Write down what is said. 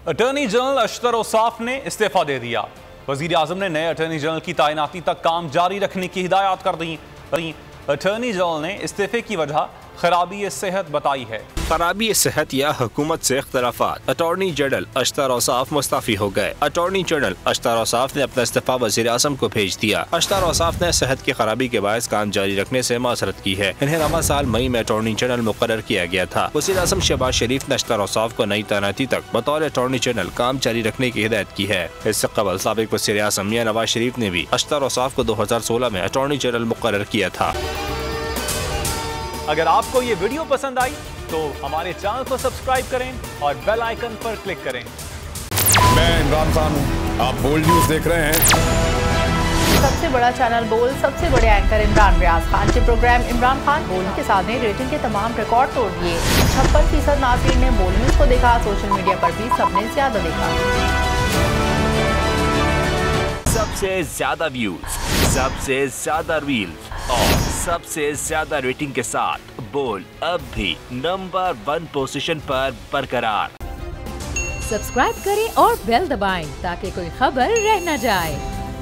Attorney general अशतर Ausaf ने इस्तीफा दे दिया। वजीर आजम ने नए अटॉर्नी जनरल की तैनाती तक काम जारी रखने की हिदायत कर दी। अटॉर्नी जनरल ने इस्तीफे की वजह खराबी सेहत बताई है। खराबी सेहत या हुकूमत से इख्तलाफात। अटॉर्नी जनरल अशतर औसाफ मुस्तफी हो गए। अटॉर्नी जनरल अशतर औसाफ ने अपना इस्तीफा वज़ीर आज़म को भेज दिया। अशतर औसाफ ने सेहत की खराबी के बायस काम जारी रखने से माजरत की है। इन्हें रवा साल मई में अटॉर्नी जनरल मुकर्रर किया गया था। वज़ीर आज़म शहबाज शरीफ ने अशतर औसाफ को नई तैनाती तक बतौर अटॉर्नी जनरल काम जारी रखने की हिदायत की है। इससे कबल साबिक वज़ीर आज़म मियां नवाज शरीफ ने भी अशतर औसाफ को 2016 में अटॉर्नी जनरल मुकर्रर किया था। अगर आपको ये वीडियो पसंद आई तो हमारे चैनल को सब्सक्राइब करें और बेल आइकन पर क्लिक करें। मैं इमरान खान हूँ, आप बोल्ड न्यूज देख रहे हैं। सबसे बड़ा चैनल बोल्ड, सबसे बड़े एंकर इमरान रियाज खान के प्रोग्राम इमरान खान बोल्ड के साथ ने रेटिंग के तमाम रिकॉर्ड तोड़ दिए। 56% नाज़रीन ने बोल्ड न्यूज को देखा। सोशल मीडिया पर भी सबने ज्यादा देखा। सबसे ज्यादा व्यूज, सबसे ज्यादा रील्स और सबसे ज्यादा रेटिंग के साथ बोल्ड अब भी नंबर 1 पोजीशन पर बरकरार। सब्सक्राइब करें और बेल दबाएं ताकि कोई खबर रह न जाए।